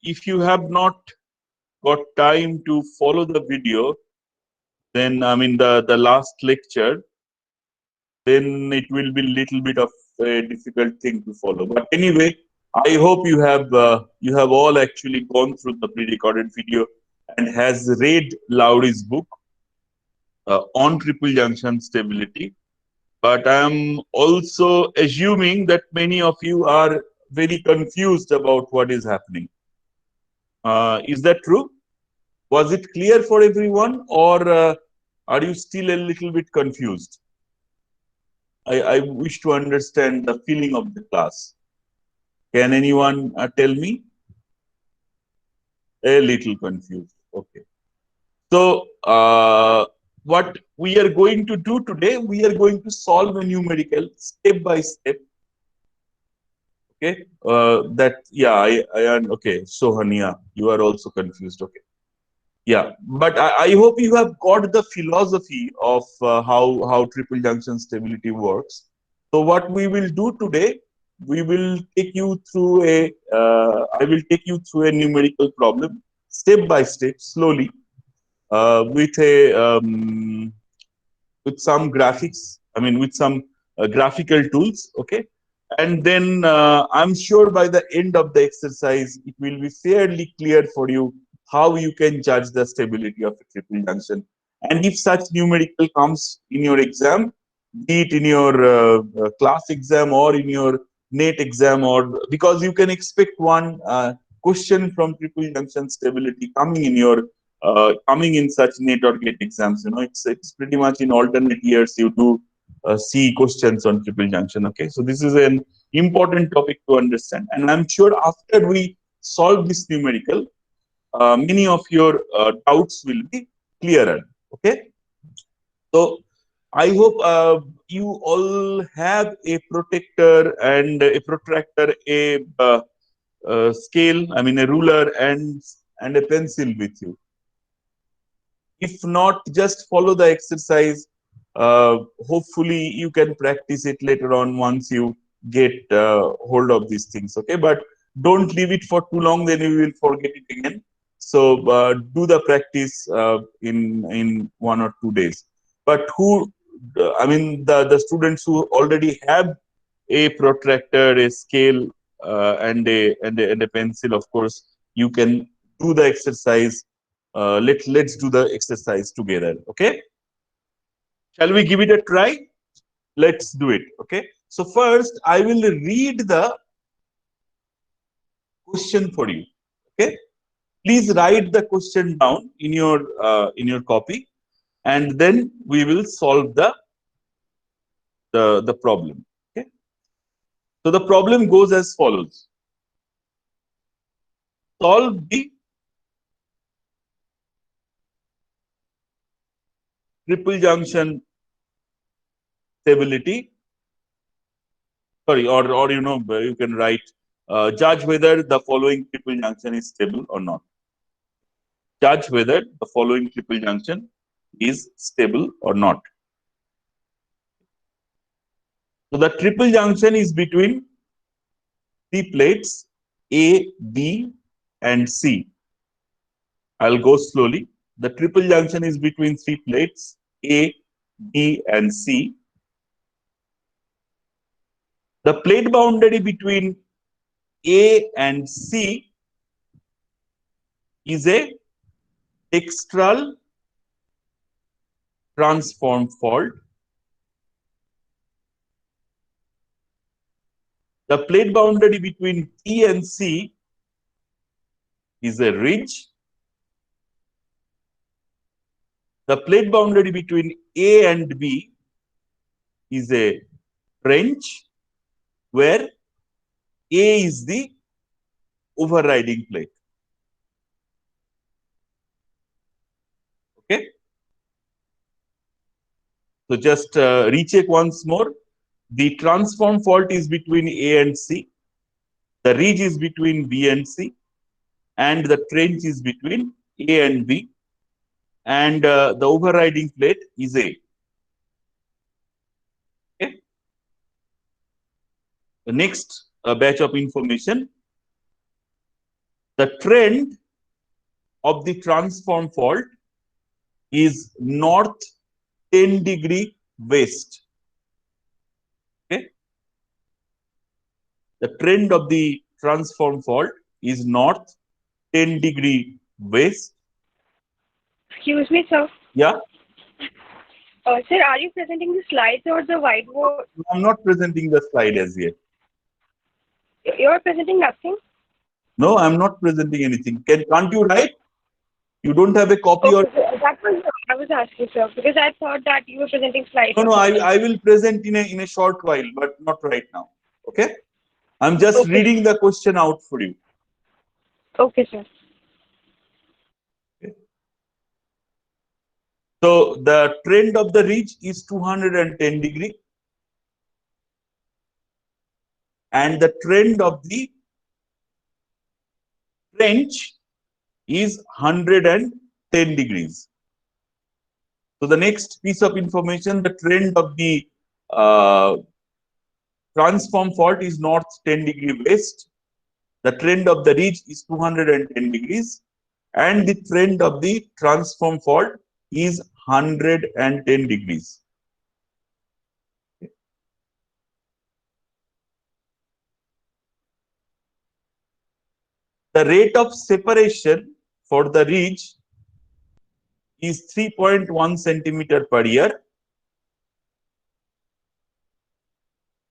if you have not got time to follow the video, then I mean the last lecture, then it will be little bit of a difficult thing to follow. But anyway, I hope you have all actually gone through the pre-recorded video and has read Lowry's book on triple junction stability. But I am also assuming that many of you are very confused about what is happening. Is that true? Was it clear for everyone, or are you still a little bit confused? I wish to understand the feeling of the class. Can anyone tell me? A little confused. Okay. So, what we are going to do today, we are going to solve a numerical step by step. Okay. Okay. So, Hania, you are also confused. Okay. Yeah, but I hope you have got the philosophy of how triple junction stability works. So what we will do today, we will take you through I will take you through a numerical problem step by step, slowly, with with some graphics. I mean, with some graphical tools. Okay, and then I'm sure by the end of the exercise, it will be fairly clear for you how you can judge the stability of a triple junction. And if such numerical comes in your exam, be it in your class exam or in your NET exam, or because you can expect one question from triple junction stability coming in your coming in such NET or GATE exams. You know, it's pretty much in alternate years you do see questions on triple junction. Okay, so this is an important topic to understand, and I'm sure after we solve this numerical, many of your doubts will be clearer. Okay, so I hope you all have a protector and a protractor, a scale, I mean a ruler and a pencil with you. If not, just follow the exercise. Hopefully you can practice it later on once you get hold of these things. Okay, but don't leave it for too long, then you will forget it again. So do the practice in 1 or 2 days. But who I mean the students who already have a protractor, a scale, and a pencil, of course you can do the exercise. Let's do the exercise together. Okay, shall we give it a try? Let's do it. Okay, so first I will read the question for you. Okay, please write the question down in your copy, and then we will solve the problem. Okay, so the problem goes as follows: solve the triple junction stability. Sorry, or you know, you can write judge whether the following triple junction is stable or not. Judge whether the following triple junction is stable or not. So the triple junction is between three plates A, B, and C. I'll go slowly. The triple junction is between three plates A, B, and C. The plate boundary between A and C is a textile transform fault. The plate boundary between T and C is a ridge. The plate boundary between A and B is a trench, where A is the overriding plate. Okay. So just recheck once more. The transform fault is between A and C. The ridge is between B and C. And the trench is between A and B. And the overriding plate is A. Okay. The next batch of information. The trend of the transform fault is north 10 degree west. Okay. The trend of the transform fault is north 10 degree west. Excuse me, sir. Yeah. Sir, are you presenting the slides or the whiteboard? I'm not presenting the slide as yet. You're presenting nothing? No, I'm not presenting anything. Can't you write? You don't have a copy or? Okay, that was I was asking, sir, because I thought that you were presenting slides No, or no. something. I will present in a short while, but not right now. Okay. I'm just Okay, reading the question out for you. okay, sir. Okay. So the trend of the ridge is 210 degree, and the trend of the trench is 110 degrees. So the next piece of information, the trend of the uh, transform fault is north 10 degree west. The trend of the ridge is 210 degrees, and the trend of the transform fault is 110 degrees. The rate of separation for the ridge is 3.1 centimeter per year.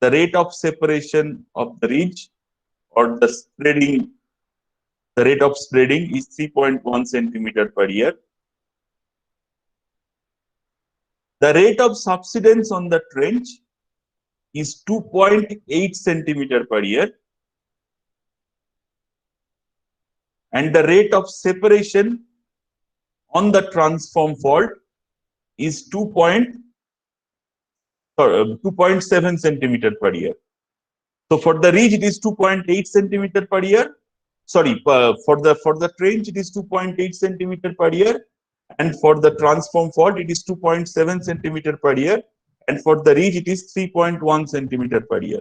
The rate of separation of the ridge or the rate of spreading is 3.1 centimeter per year. The rate of subsidence on the trench is 2.8 centimeter per year. And the rate of separation on the transform fault is 2.7 centimeter per year. So for the ridge, it is 2.8 centimeter per year. Sorry, for the trench, it is 2.8 centimeter per year. And for the transform fault, it is 2.7 centimeter per year. And for the ridge, it is 3.1 centimeter per year.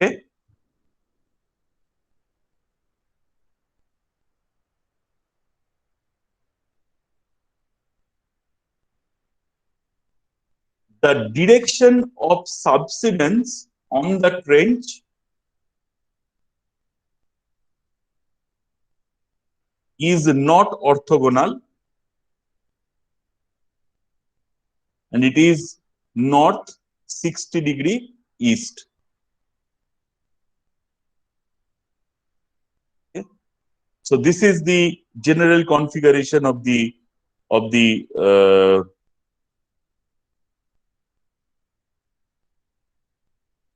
Okay. The direction of subsidence on the trench is not orthogonal, and it is north 60 degree east. Okay. So this is the general configuration of the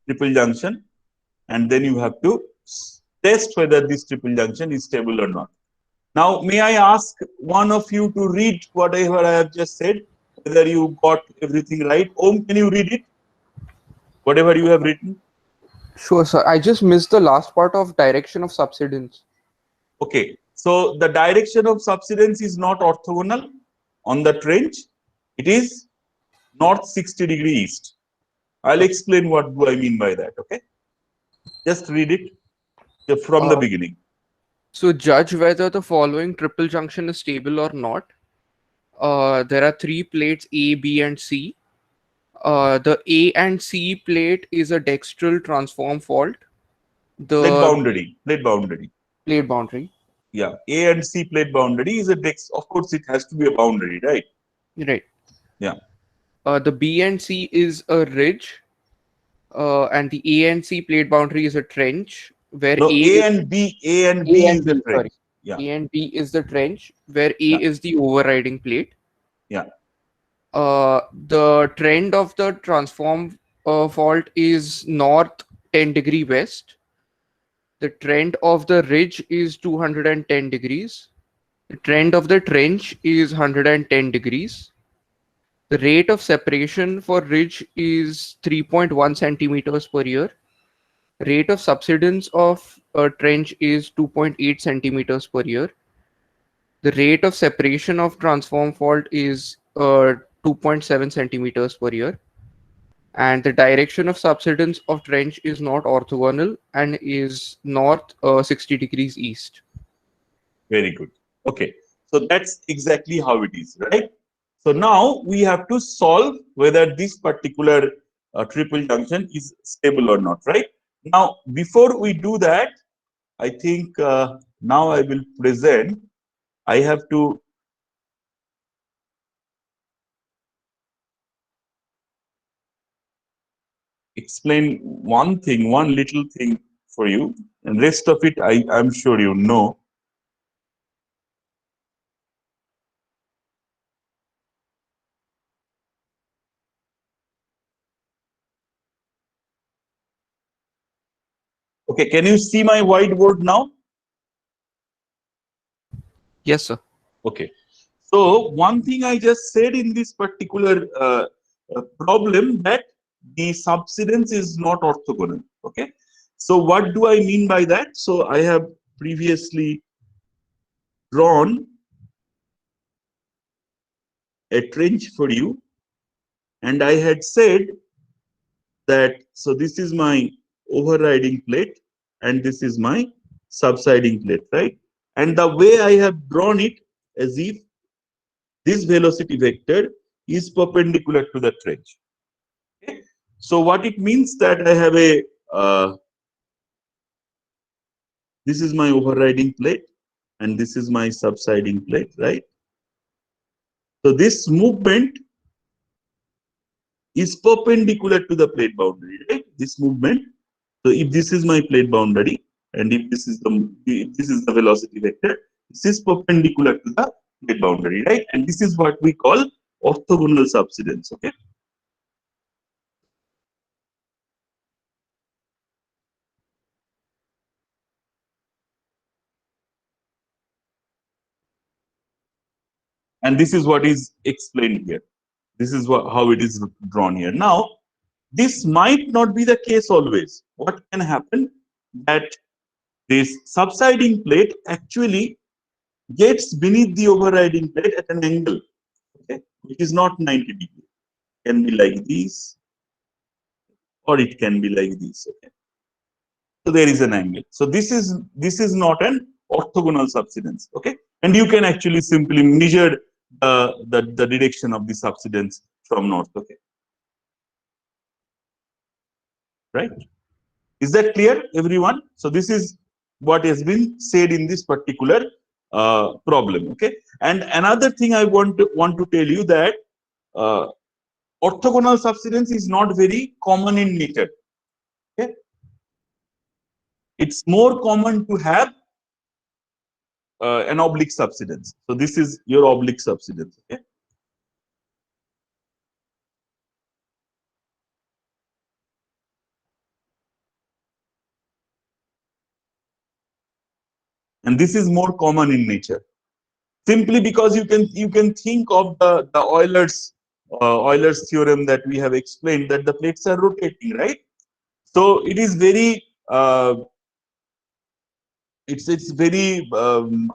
triple junction, and then you have to test whether this triple junction is stable or not. Now, may I ask one of you to read whatever I have just said, whether you got everything right? Om, can you read it? Whatever you have written? Sure, sir. I just missed the last part of direction of subsidence. Okay. So the direction of subsidence is not orthogonal on the trench. It is north 60 degree east. I'll explain what do I mean by that. Okay. Just read it from the beginning. So judge whether the following triple junction is stable or not. There are three plates A, B, and C. The A and C plate is a dextral transform fault. Plate The boundary. Plate boundary. plate boundary. Yeah. A and C plate boundary is a dex. Of course, it has to be a boundary, right? Right. Yeah. The B and C is a ridge. And the A and C plate boundary is a trench where No, A A is and B A is and the B, trench. sorry. Yeah. A and B is the trench where A Yeah. is the overriding plate. Yeah. The trend of the transform fault is north 10 degree west. The trend of the ridge is 210 degrees. The trend of the trench is 110 degrees. The rate of separation for ridge is 3.1 centimeters per year. Rate of subsidence of a trench is 2.8 centimeters per year. The rate of separation of transform fault is 2.7 centimeters per year. and the direction of subsidence of trench is not orthogonal and is north 60 degrees east. Very good. Okay. So that's exactly how it is, right? So now we have to solve whether this particular triple junction is stable or not, right? Now, before we do that, I think now I will present. I have to explain one thing, one little thing for you, and rest of it I'm sure you know. Okay, can you see my whiteboard now? Yes, sir. Okay. So one thing I just said in this particular problem that the subsidence is not orthogonal. Okay. So what do I mean by that? So I have previously drawn a trench for you, and I had said that so this is my overriding plate and this is my subsiding plate, right? And the way I have drawn it as if this velocity vector is perpendicular to the trench. Okay? So what it means that I have a this is my overriding plate and this is my subsiding plate, right? So this movement is perpendicular to the plate boundary, right? This movement. So if this is my plate boundary and if this is the velocity vector, this is perpendicular to the plate boundary, right? And this is what we call orthogonal subsidence. Okay. And this is what is explained here. This is how it is drawn here. Now, this might not be the case always. What can happen that this subsiding plate actually gets beneath the overriding plate at an angle, okay, which is not 90 degrees. It can be like this, or it can be like this. Okay, so there is an angle. So this is not an orthogonal subsidence. Okay, and you can actually simply measure the direction of the subsidence from north. Okay, right? Is that clear, everyone? So this is what has been said in this particular problem. Okay, and another thing I want to tell you that uh, orthogonal subsidence is not very common in nature. Okay, it's more common to have an oblique subsidence. So this is your oblique subsidence. Okay. And this is more common in nature, simply because you can think of the Euler's theorem that we have explained, that the plates are rotating, right? So it is very it's very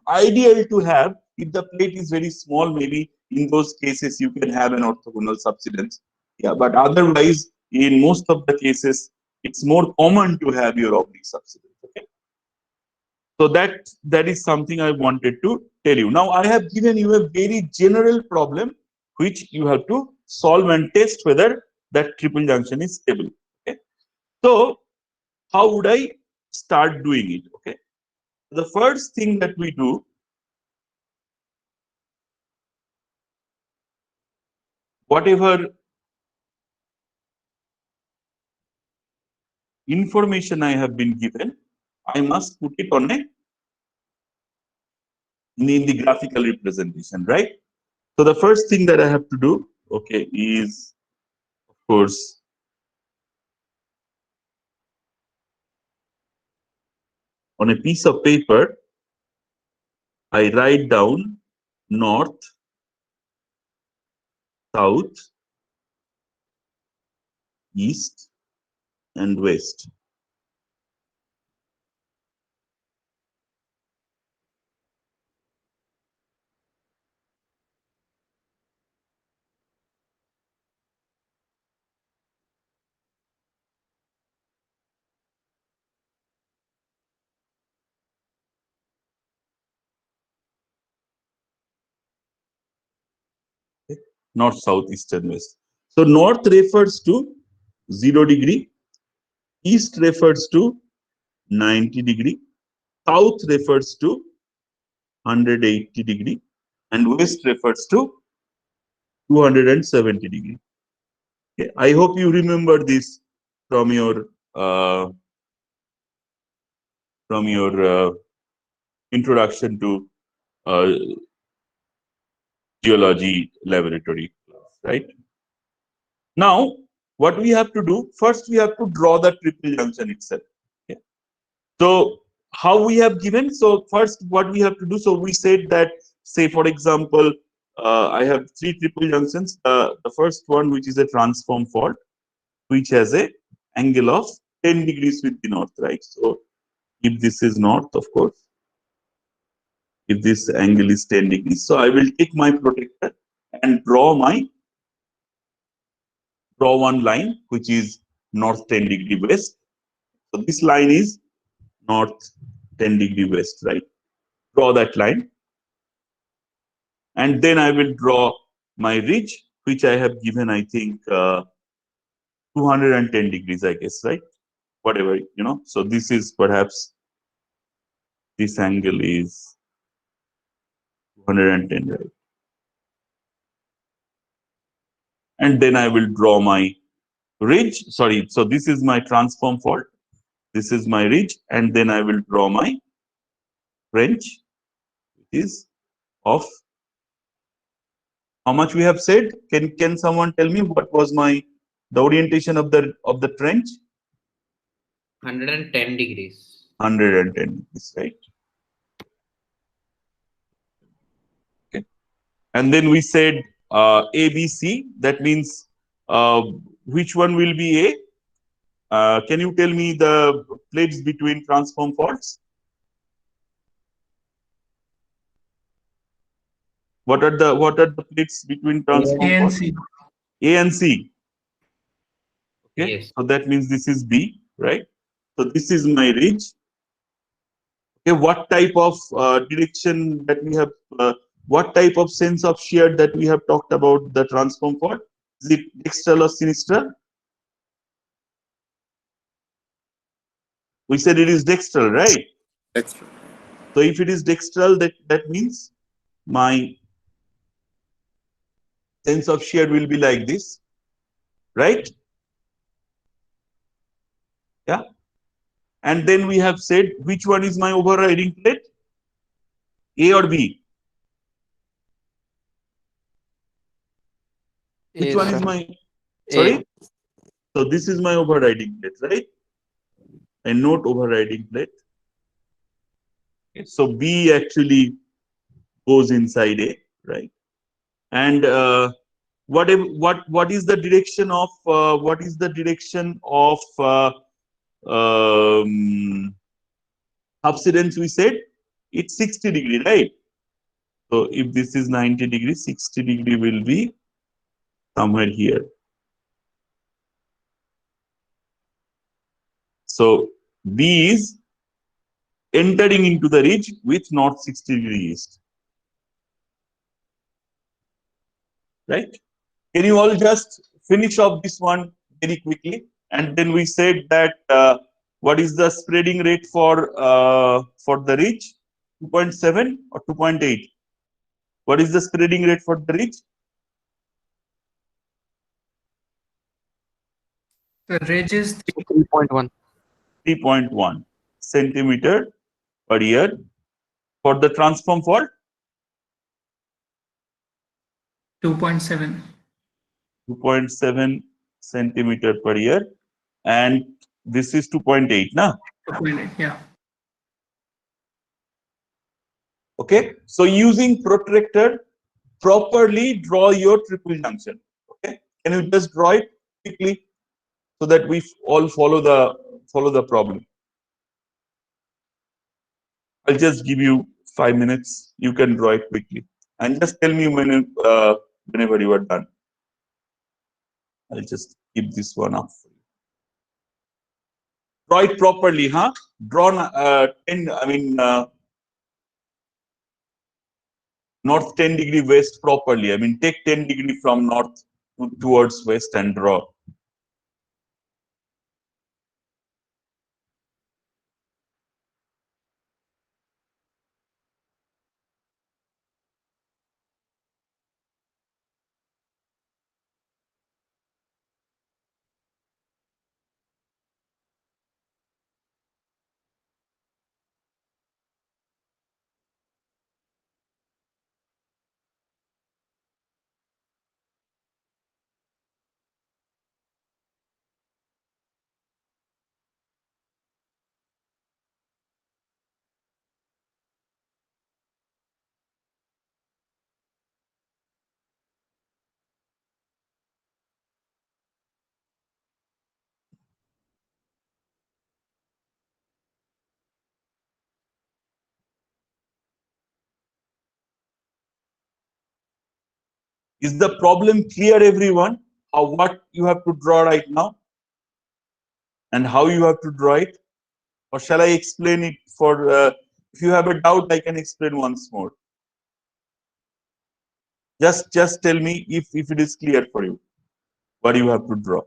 ideal to have, if the plate is very small, maybe in those cases you can have an orthogonal subsidence. Yeah, but otherwise, in most of the cases, it's more common to have your oblique subsidence. Okay. So that is something I wanted to tell you. Now I have given you a very general problem which you have to solve and test whether that triple junction is stable. Okay. So how would I start doing it? Okay. The first thing that we do, whatever information I have been given, I must put it on in the graphical representation, right? So the first thing that I have to do, okay, is of course on a piece of paper, I write down north, south, east, and west. north, south, east, and west. So north refers to 0 degree, east refers to 90 degree, south refers to 180 degree, and west refers to 270 degree. Okay. I hope you remember this from your uh, introduction to uh, geology laboratory class, right? Now, what we have to do first, we have to draw the triple junction itself. Okay. So, how we have given? So, first, what we have to do? So, we said that, say, for example, I have three triple junctions. The first one, which is a transform fault, which has a angle of 10 degrees with the north, right? So, if this is north, of course, if this angle is 10 degrees, so I will take my protractor and draw one line which is north 10 degree west. So this line is north 10 degree west, right? Draw that line. And then I will draw my ridge, which I have given, I think, 210 degrees, I guess, right? Whatever, So this is perhaps, this angle is 210, right? And then I will draw my ridge. Sorry, so this is my transform fault. This is my ridge, and then I will draw my French, which is of how much we have said. Can someone tell me what was the orientation of the trench? 110 degrees. 110 degrees, right? Okay. And then we said ABC. That means which one will be A? Can you tell me the plates between transform faults? What are the plates between transform A and faults? C. A and C. Okay, Yes. so that means this is B, right? So this is my ridge. Okay, what type of direction that we have? What type of sense of shear that we have talked about the transform fault? Is it dextral or sinistral? We said it is dextral, right? Dextral. So if it is dextral, that means my sense of shear will be like this, right? Yeah. And then we have said which one is my overriding plate? A or B? Which one is my, sorry? So this is my overriding plate, right? And note overriding plate. Okay. So B actually goes inside A, right? And what is the direction of subsidence? We said it's 60 degree, right? So if this is 90 degrees, 60 degree will be somewhere here. So B is entering into the ridge with north 60 degree east. Right? Can you all just finish off this one very quickly? And then we said that what is the spreading rate for the ridge? 2.7 or 2.8? What is the spreading rate for the ridge? The ridge is 3.1. 3.1 centimeter per year. For the transform fault? 2.7. 2.7 centimeter per year. And this is 2.8, na? 2.8, yeah. Okay. So using protractor, properly draw your triple junction. Okay. Can you just draw it quickly so that we all follow the problem? I'll just give you 5 minutes. You can draw it quickly and just tell me whenever you are done. I'll just keep this one up. Draw it properly, huh? Draw 10. I mean. north 10 degree west properly. I mean, take 10 degree from north towards west and draw. Is the problem clear, everyone? What you have to draw right now and how you have to draw it? Or shall I explain it for, if you have a doubt, I can explain once more. Just tell me if it is clear for you, what you have to draw.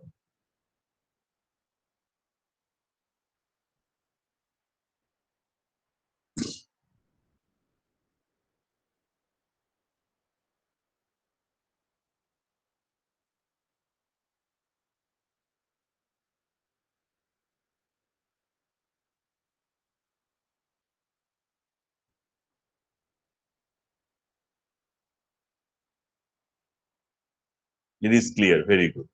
It is clear, very good.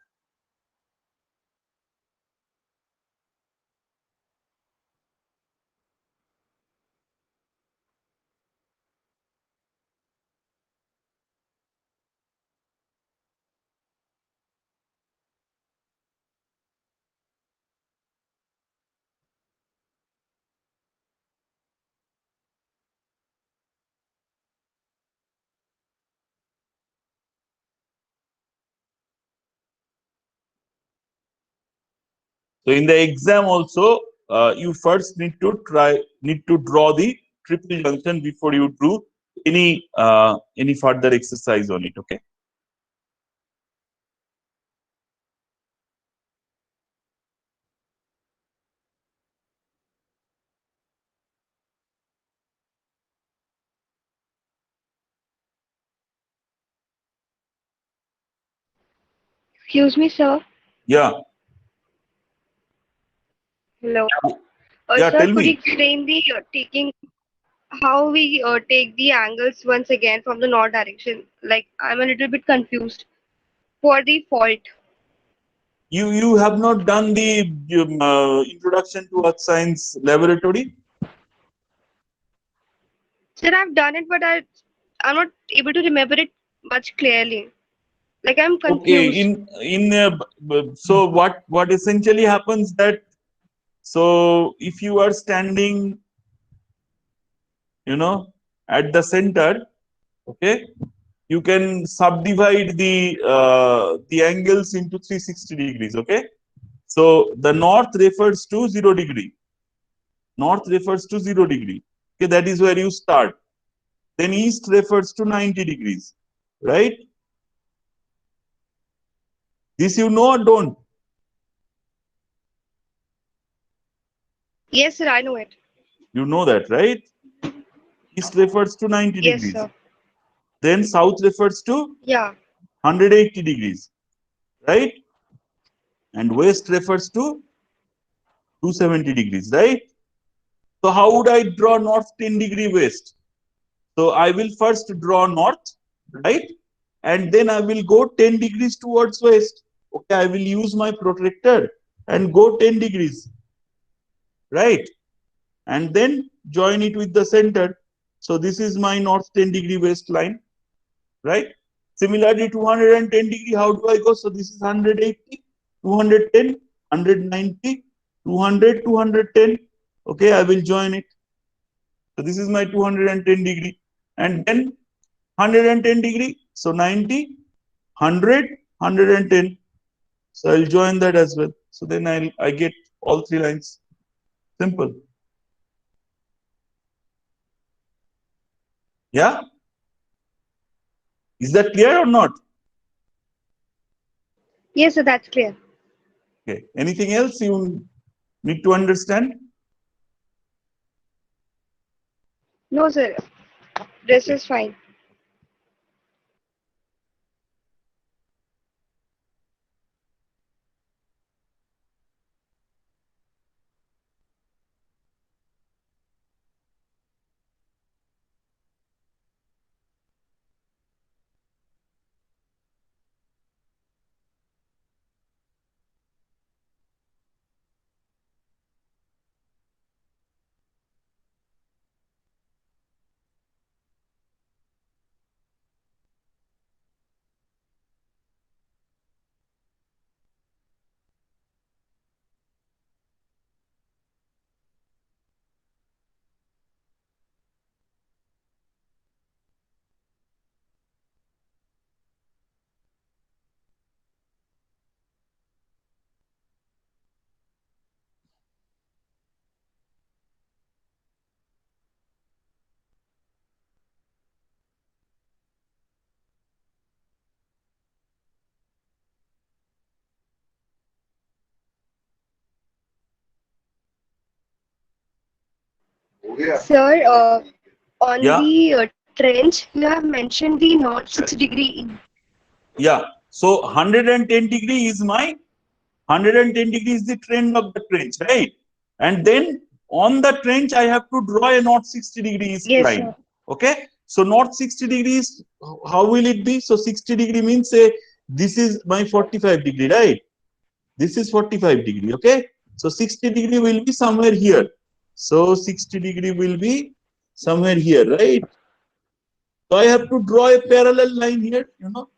So in the exam also, you first need to draw the triple junction before you do any further exercise on it. Okay. Excuse me, sir. Yeah. Hello. Yeah. Sir, Tell could you me. explain the taking how we take the angles once again from the north direction? Like, I'm a little bit confused for the fault. You have not done the introduction to earth science laboratory. Sir, I've done it, but I'm not able to remember it much clearly. Like, I'm Okay. confused. So what essentially happens that, so if you are standing, at the center, okay, you can subdivide the angles into 360 degrees. Okay. So the north refers to 0 degree. North refers to 0 degree. Okay, that is where you start. Then east refers to 90 degrees, right? This you know or don't? Yes, sir, I know it. You know that, right? East refers to 90 Yes, degrees. sir. Then south refers to Yeah. 180 degrees, right? And west refers to 270 degrees, right? So how would I draw north 10 degree west? So I will first draw north, right? And then I will go 10 degrees towards west. Okay, I will use my protractor and go 10 degrees, right? And then join it with the center. So this is my north 10 degree west line, right? Similarly, 210 degree, how do I go? So this is 180, 210, 190, 200, 210. Okay, I will join it. So this is my 210 degree. And then 110 degree. So 90, 100, 110. So I'll join that as well. So then I get all three lines. Simple. Yeah. Is that clear or not? Yes, sir, that's clear. Okay. Anything else you need to understand? No, sir. This is fine. Sir, on Yeah. the trench, you have mentioned the north 6 degree. Yeah. So 110 degree is my 110 degree is the trend of the trench, right? And then on the trench, I have to draw a north 60 degrees Yes, line. sir. Okay. So north 60 degrees, how will it be? So 60 degree means say this is my 45 degree, right? This is 45 degree. Okay. So 60 degree will be somewhere here. So 60 degree will be somewhere here, right? So I have to draw a parallel line here, you know.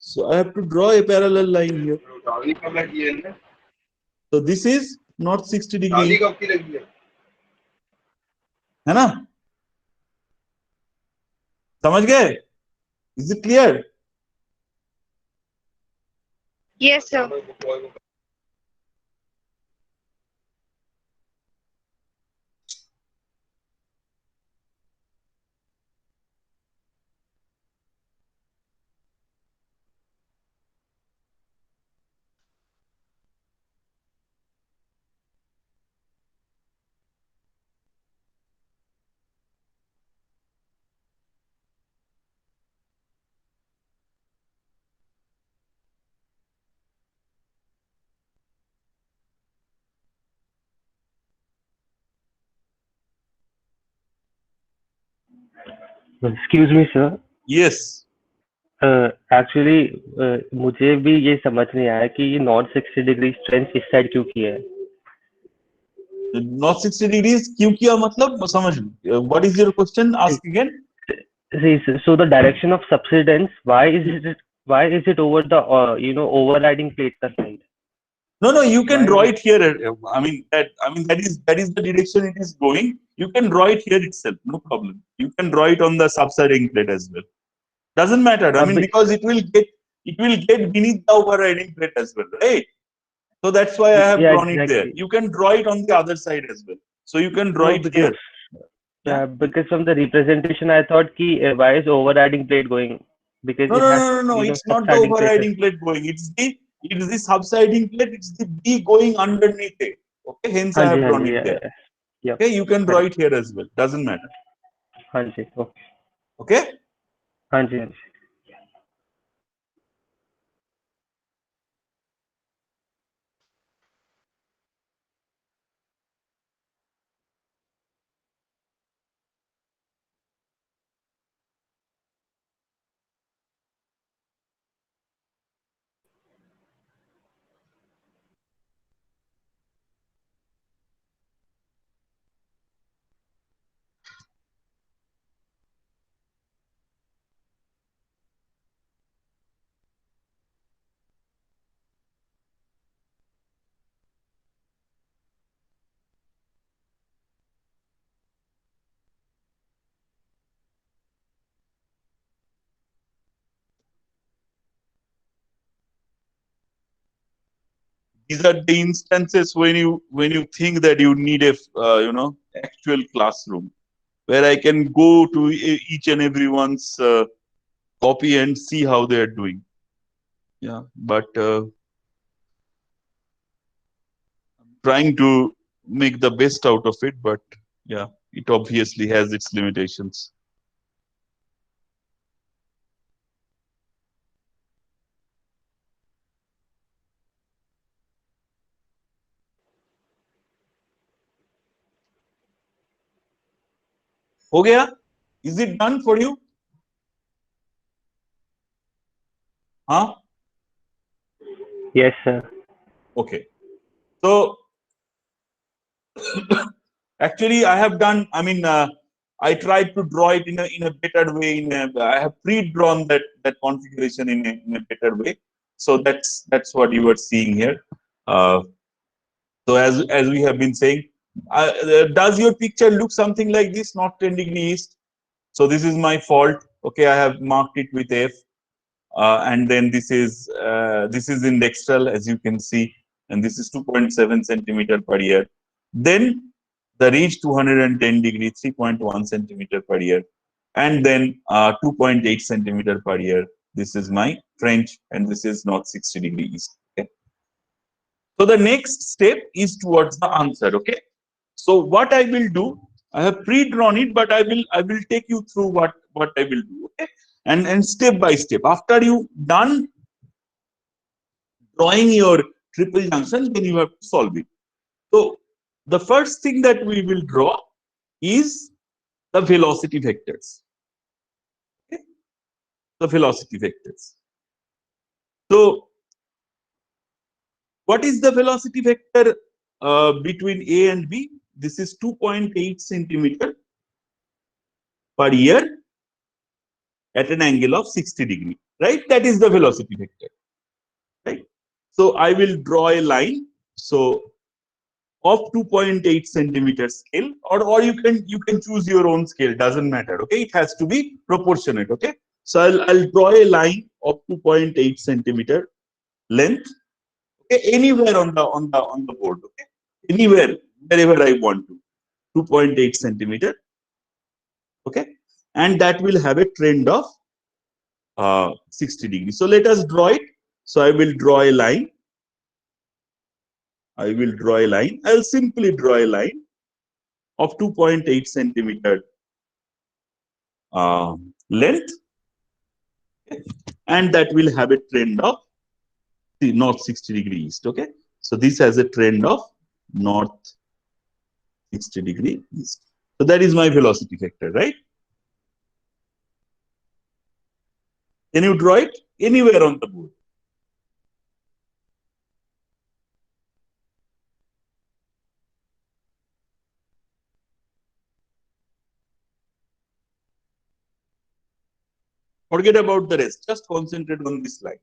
So I have to draw a parallel line here. So this is not 60 degree. है ना? समझ गए? Is it clear? Yes, sir. Excuse me, sir. Yes. Actually मुझे भी ये समझ नहीं आया कि ये नॉट 60 डिग्री स्ट्रेंथ इस साइड क्यों किया है. Not 60 degrees क्यों किया मतलब समझ. What is your question? Ask again. So the direction of subsidence, why is it over the overriding plate का side? No, you can Why draw is it here. I mean that is the direction it is going. You can draw it here itself, no problem. You can draw it on the subsiding plate as well. Doesn't matter. I mean because it will get beneath the overriding plate as well, right? So that's why I have Yeah, drawn it there. exactly. You can draw it on the other side as well. So you can draw No, it here. because from the representation I thought कि why is overriding plate going? Because it has No. It's not the subsiding plate. overriding plate going. It's the subsiding plate. It's the B going underneath it. Okay. Hence I have drawn it there. Yeah. Okay. You can draw it here as well. Doesn't matter. हाँ जी. Okay. Okay. हाँ जी. These are the instances when you think that you need a actual classroom where I can go to each and everyone's copy and see how they are doing. Yeah, but trying to make the best out of it, but yeah, it obviously has its limitations. हो गया? Is it done for you? Huh? Yes, sir. Okay. So actually, I have done. I mean, I tried to draw it in a better way. I have pre-drawn that configuration in a better way. So that's what you are seeing here. So as we have been saying, does your picture look something like this? Not 10 degrees east. So this is my fault. Okay, I have marked it with F, and then this is in Dextral, as you can see, and this is 2.7 centimeter per year. Then the ridge 210 degree, 3.1 centimeter per year, and then 2.8 centimeter per year. This is my trench, and this is north 60 degree east. Okay. So the next step is towards the answer. Okay. So what I will do, I have pre-drawn it, but I will take you through what I will do. Okay. And step by step. After you done drawing your triple junction, then you have to solve it. So the first thing that we will draw is the velocity vectors. Okay? The velocity vectors. So what is the velocity vector between A and B? This is 2.8 centimeter per year at an angle of 60 degree, right? That is the velocity vector, right? So I will draw a line. So of 2.8 centimeter scale, or you can choose your own scale, doesn't matter. Okay, it has to be proportionate. Okay, so I'll draw a line of 2.8 centimeter length. Okay, anywhere on the board. Okay, anywhere, wherever I want to, 2.8 centimeter. Okay, and that will have a trend of 60 degrees. So let us draw it. So I will draw a line. I'll simply draw a line of 2.8 centimeter length, and that will have a trend of north 60 degree east. Okay, so this has a trend of north 60 degree east. So that is my velocity vector, right? Can you draw it anywhere on the board? Forget about the rest. Just concentrate on this line.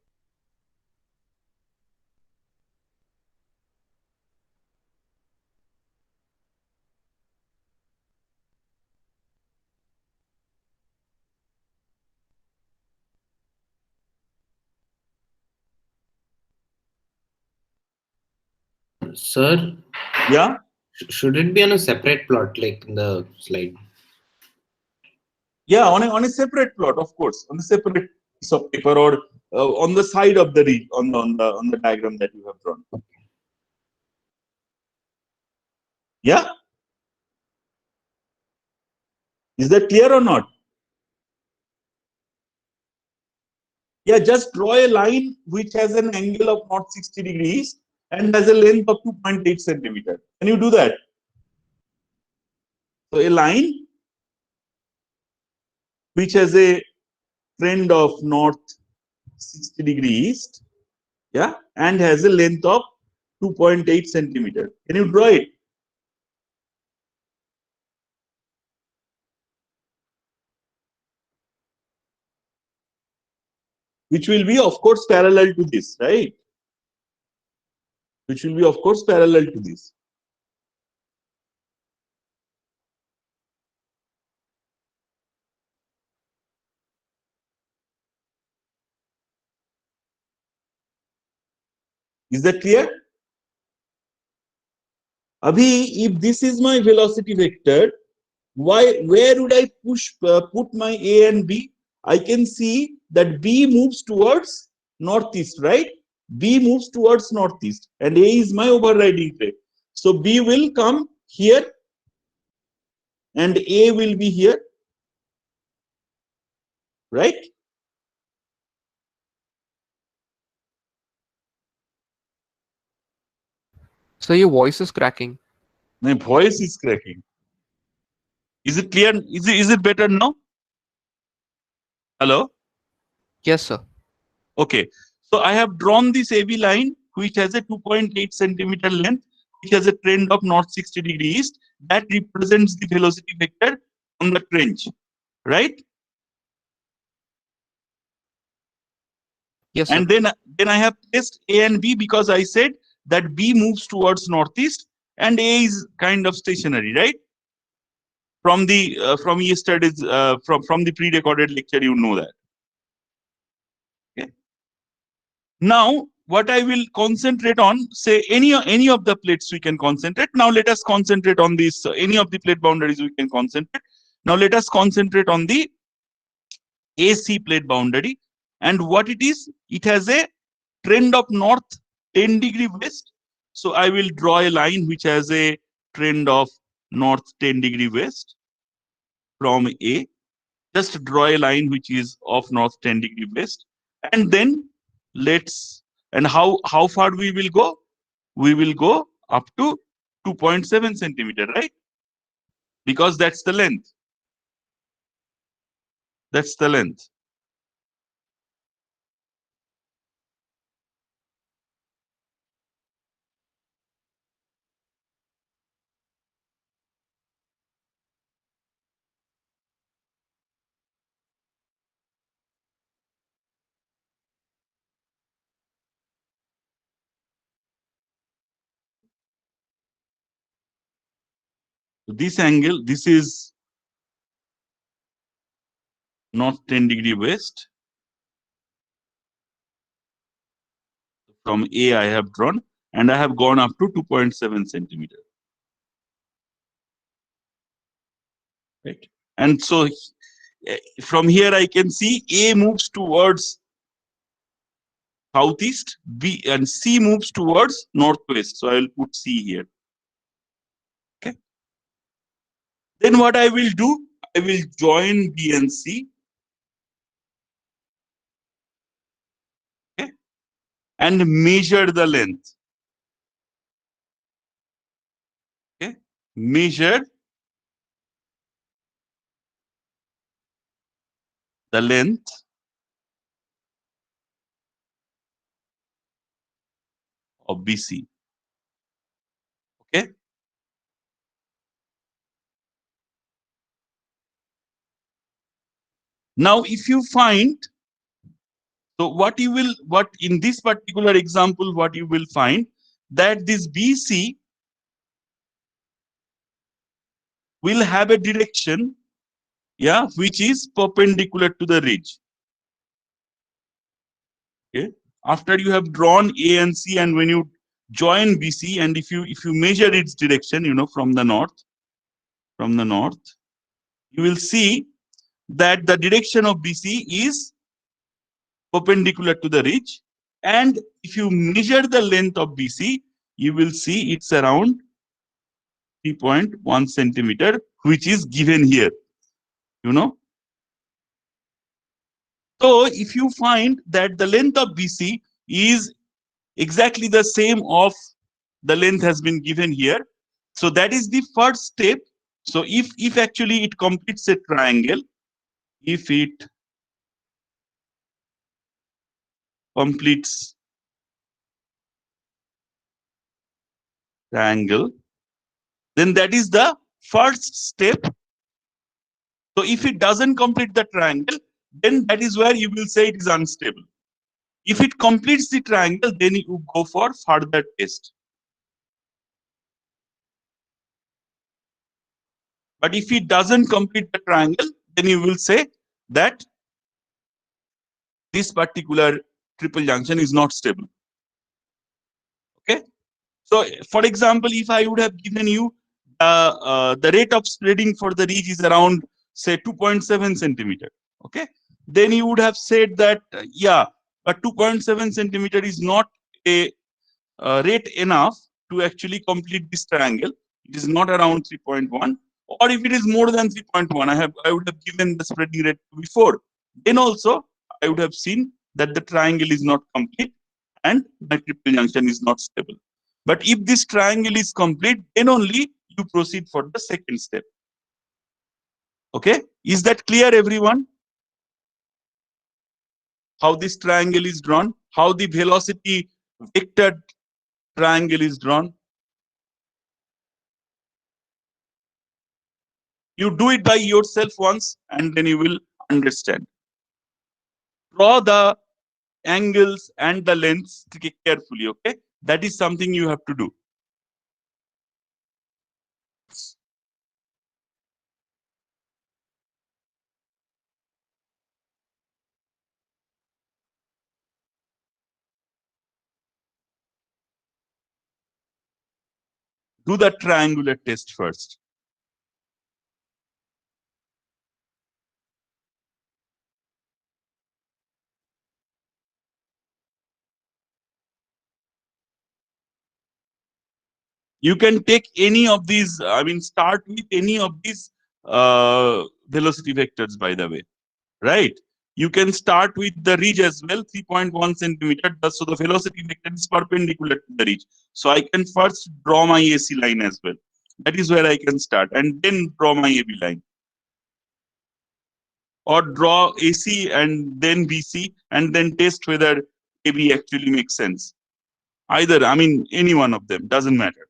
Sir, Yeah. should it be on a separate plot like in the slide? Yeah, on a separate plot, of course, on a separate piece of paper, or on the side of the read on the diagram that you have drawn. Yeah. Is that clear or not? Yeah, just draw a line which has an angle of not 60 degrees and has a length of 2.8 centimeter. Can you do that? So a line which has a trend of north 60 degree east, yeah, and has a length of 2.8 centimeter. Can you draw it? Which will be, of course, parallel to this, right? Which will be, of course, parallel to this. Is that clear? Abhi, if this is my velocity vector, where would I put my A and B? I can see that B moves towards northeast, right? B moves towards northeast, and A is my overriding trade. So B will come here, and A will be here, right? So your voice is cracking. My voice is cracking. Is it clear? Is it better now? Hello? Yes, sir. Okay. So I have drawn this AB line, which has a 2.8 centimeter length, which has a trend of north 60 degree east. That represents the velocity vector on the trench, right? Yes, sir. And then I have placed A and B because I said that B moves towards northeast and A is kind of stationary, right? From the from yesterday's from the pre-recorded lecture, you know that. Okay. Now, what I will concentrate on, say any of the plates we can concentrate. Now let us concentrate on this. Any of the plate boundaries we can concentrate. Now let us concentrate on the AC plate boundary. And what it is, it has a trend of north 10 degree west. So I will draw a line which has a trend of north 10 degree west from A. Just draw a line which is of north 10 degree west. And then let's, and how far we will go? We will go up to 2.7 centimeter, right? Because that's the length. That's the length. This angle, this is north 10 degree west. From A I have drawn, and I have gone up to 2.7 centimeter. Right. And so from here I can see A moves towards southeast, B and C moves towards northwest. So I will put C here. Okay. Then what I will do, I will join B and C. Okay. And measure the length. Okay. Measure the length of BC. Okay. Now, if you find, so what in this particular example, what you will find that this BC will have a direction, yeah, which is perpendicular to the ridge. Okay. After you have drawn A and C, and when you join BC, and if you measure its direction, you know, from the north, you will see that the direction of BC is perpendicular to the ridge. And if you measure the length of BC, you will see it's around 3.1 centimeter, which is given here, you know. So if you find that the length of BC is exactly the same of the length has been given here, so that is the first step. So if actually it completes a triangle, if it completes triangle, then that is the first step. So if it doesn't complete the triangle, then that is where you will say it is unstable. If it completes the triangle, then you go for further test. But if it doesn't complete the triangle, then you will say that this particular triple junction is not stable. Okay. So, for example, if I would have given you the rate of spreading for the ridge is around, say, 2.7 centimeter. Okay. then you would have said that, yeah, but 2.7 centimeter is not a rate enough to actually complete this triangle. It is not around 3.1. Or if it is more than 3.1, I would have given the spreading rate before. Then also, I would have seen that the triangle is not complete and my triple junction is not stable. But if this triangle is complete, then only you proceed for the second step. Okay, is that clear, everyone? How this triangle is drawn, how the velocity vector triangle is drawn. You do it by yourself once and then you will understand. Draw the angles and the lengths carefully, okay? That is something you have to do. Do the triangular test first. You can take any of these, I mean, start with any of these velocity vectors, by the way, right? You can start with the ridge as well, 3.1 centimeter. So the velocity vector is perpendicular to the ridge. So I can first draw my AC line as well. That is where I can start and then draw my AB line. Or draw AC and then BC and then test whether AB actually makes sense. Either, I mean, any one of them, doesn't matter.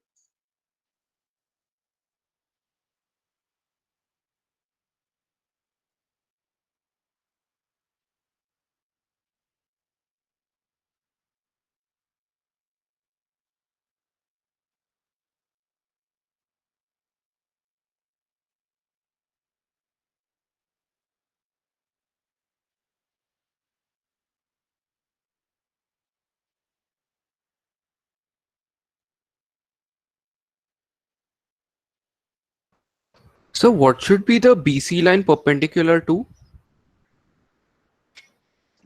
So what should be the BC line perpendicular to?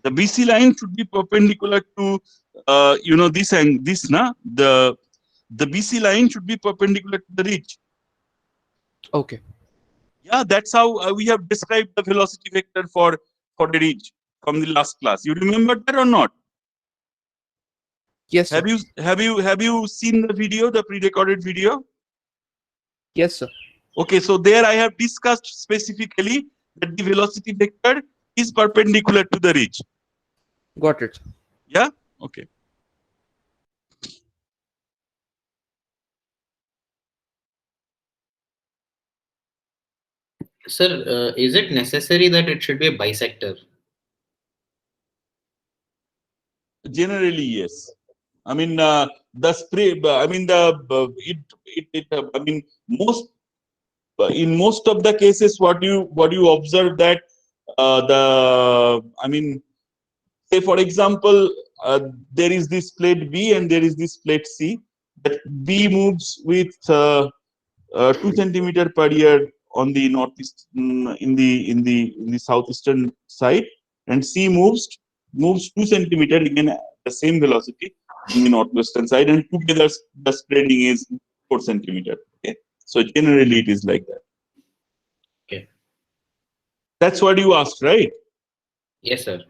The BC line should be perpendicular to, this and this, na? The BC line should be perpendicular to the ridge. Okay. Yeah, that's how we have described the velocity vector for the ridge from the last class. You remember that or not? Yes, sir. Have you seen the video, the pre-recorded video? Yes, sir. Okay, so there I have discussed specifically that the velocity vector is perpendicular to the ridge. Got it. Yeah? Okay. Sir, is it necessary that it should be a bisector? Generally, yes. I mean, the spray. I mean, I mean, in most of the cases, what you observe that I mean, say for example, there is this plate B and there is this plate C. That B moves with 2 centimeter per year on the northeast, in the southeastern side, and C moves 2 centimeter again at the same velocity in the northwestern side, and together the spreading is 4 centimeter. Okay, so generally it is like that. Okay. That's what you asked, right? Yes, sir.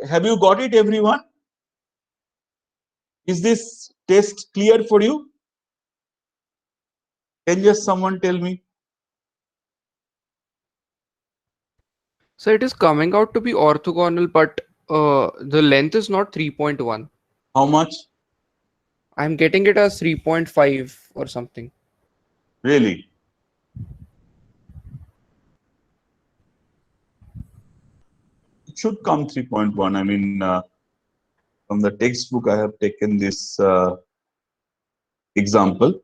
Have you got it, everyone? Is this test clear for you? Can just someone tell me? So it is coming out to be orthogonal, but the length is not 3.1. How much? I'm getting it as 3.5 or something. Really? it should come 3.1. I mean, from the textbook, I have taken this example.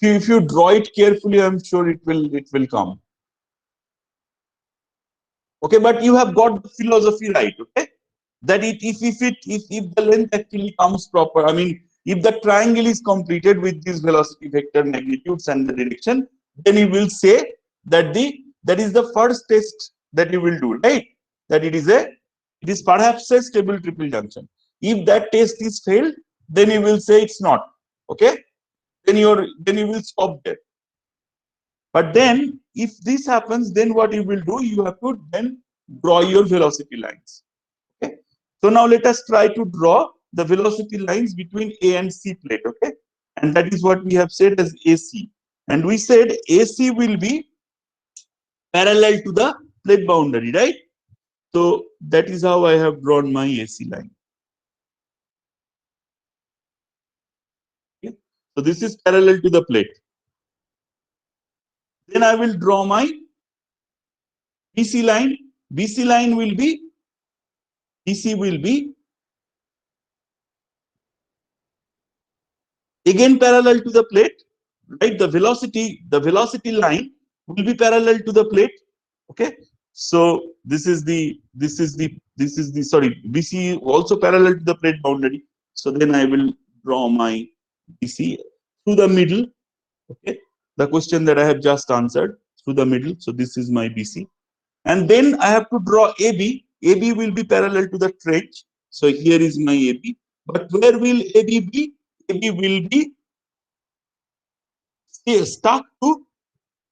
If you draw it carefully, I'm sure it will come. Okay, but you have got the philosophy right. Okay, that if the length actually comes proper, I mean, if the triangle is completed with this velocity vector magnitudes and the direction, then you will say that that is the first test that you will do, right? That it is perhaps a stable triple junction. If that test is failed, then you will say it's not. Okay, then you will stop there. But then if this happens, then what you will do, you have to then draw your velocity lines. Okay. So now let us try to draw the velocity lines between A and C plate. Okay. And that is what we have said as AC. And we said AC will be parallel to the plate boundary, right? So that is how I have drawn my AC line. Okay. So this is parallel to the plate. Then I will draw my BC line. BC line will be again parallel to the plate, right? The velocity line will be parallel to the plate. Okay, so this is the sorry, BC also parallel to the plate boundary. So then I will draw my BC through the middle. Okay, the question that I have just answered, through the middle. So this is my BC, and then I have to draw AB. AB will be parallel to the trench. So here is my AB. But where will AB be? AB will be stuck to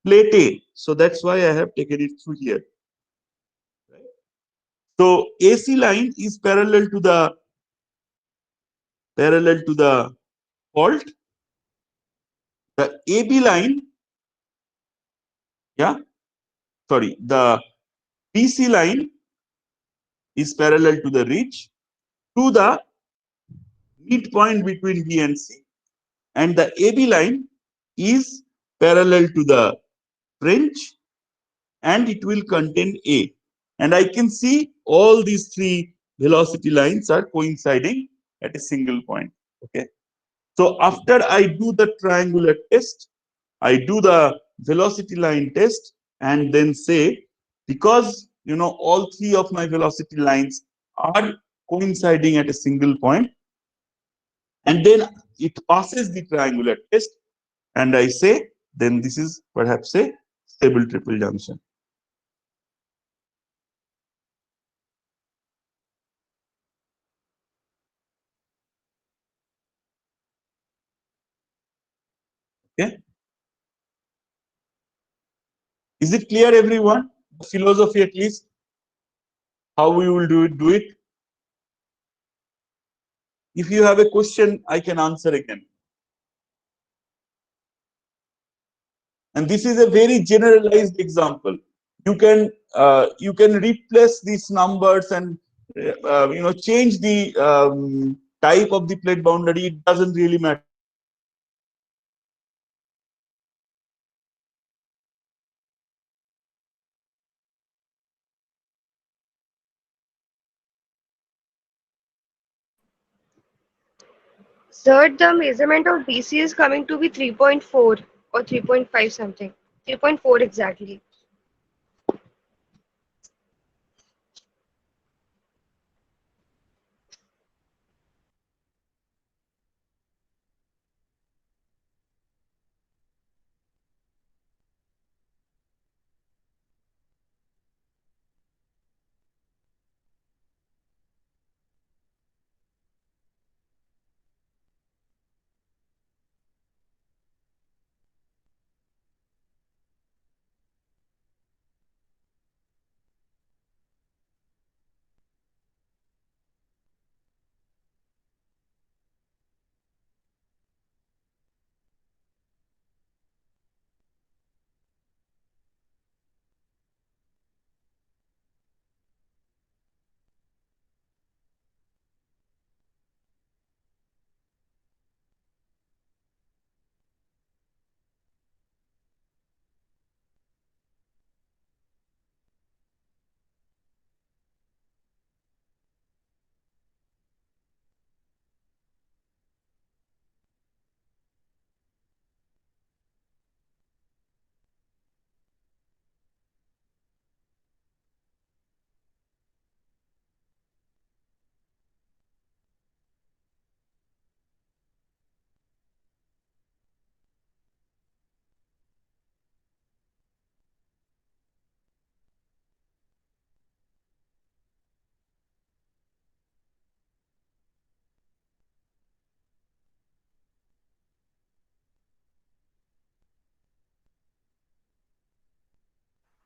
plate A. So that's why I have taken it through here. Right? So AC line is parallel to the fault. The AB line, yeah, sorry, the BC line is parallel to the ridge, to the midpoint between B and C, and the AB line is parallel to the trench, and it will contain A. And I can see all these three velocity lines are coinciding at a single point. Okay. So after I do the triangular test, I do the velocity line test, and then say, because all three of my velocity lines are coinciding at a single point, and then it passes the triangular test, and I say, then this is perhaps a stable triple junction. Okay. Is it clear, everyone? The philosophy, at least, how we will do it. If you have a question, I can answer again. And this is a very generalized example. You can replace these numbers and change the type of the plate boundary. It doesn't really matter. Sir, the measurement of BC is coming to be 3.4 or 3.5 something. 3.4 exactly.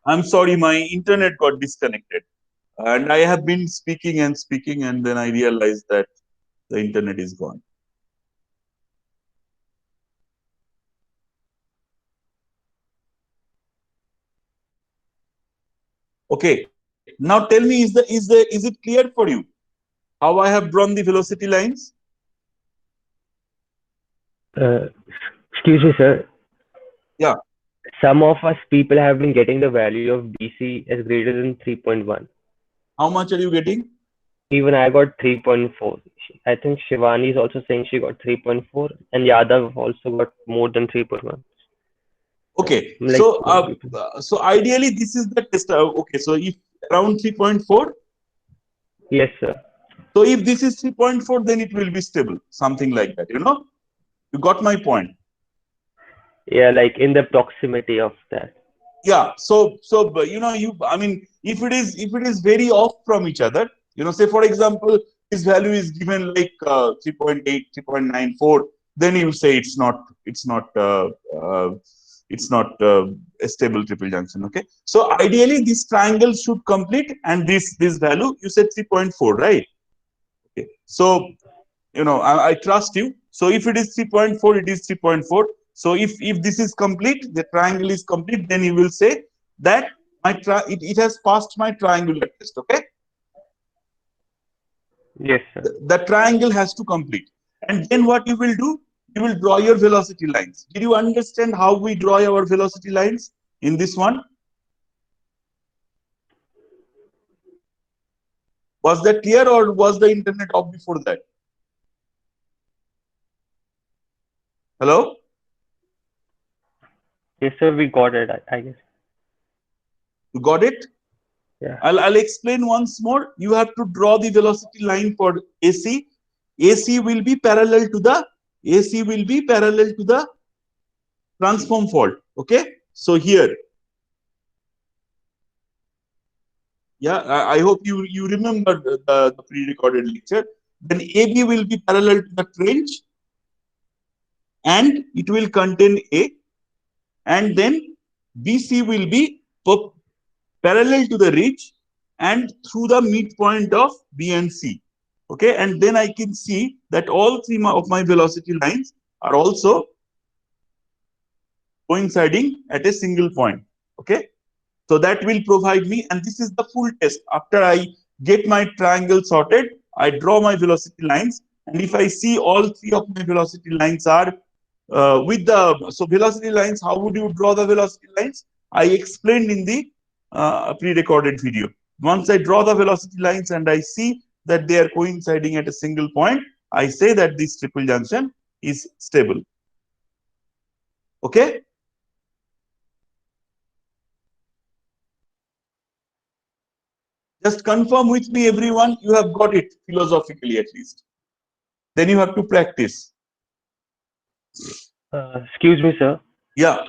I'm sorry, my internet got disconnected. And I have been speaking, and then I realized that the internet is gone. Okay. Now tell me, is it clear for you how I have drawn the velocity lines? Excuse me, sir. Yeah. Some of us people have been getting the value of BC as greater than 3.1. How much are you getting? Even I got 3.4. I think Shivani is also saying she got 3.4, and Yadav also got more than 3.1. Okay. Like, So ideally, this is the test. Okay. So if around 3.4. yes, sir. So if this is 3.4, then it will be stable. Something like that. You got my point. Yeah, like in the proximity of that. Yeah. So I mean, if it is very off from each other, say for example, this value is given like 3.8, 3.94, then you say it's not a stable triple junction. Okay. So ideally, this triangle should complete, and this value you said 3.4, right? Okay. So I trust you. So if it is 3.4, it is 3.4. So if this is complete, the triangle is complete, then you will say that it has passed my triangular test. Okay. Yes, sir. The triangle has to complete. And then what you will do? You will draw your velocity lines. Did you understand how we draw our velocity lines in this one? Was that clear, or was the internet off before that? Hello? Yes, sir, we got it, I guess. You got it? Yeah. I'll explain once more. You have to draw the velocity line for AC. AC will be parallel to the transform fault. Okay. So here, yeah, I hope you remember the pre-recorded lecture. Then AB will be parallel to the trench, and it will contain A. And then BC will be parallel to the ridge and through the midpoint of B and C. Okay, and then I can see that all three of my velocity lines are also coinciding at a single point. Okay, so that will provide me, and this is the full test. After I get my triangle sorted, I draw my velocity lines, and if I see all three of my velocity lines are velocity lines, how would you draw the velocity lines? I explained in the pre-recorded video. Once I draw the velocity lines and I see that they are coinciding at a single point, I say that this triple junction is stable. Okay. Just confirm with me, everyone, you have got it philosophically at least. Then you have to practice. Excuse me, sir. Yeah.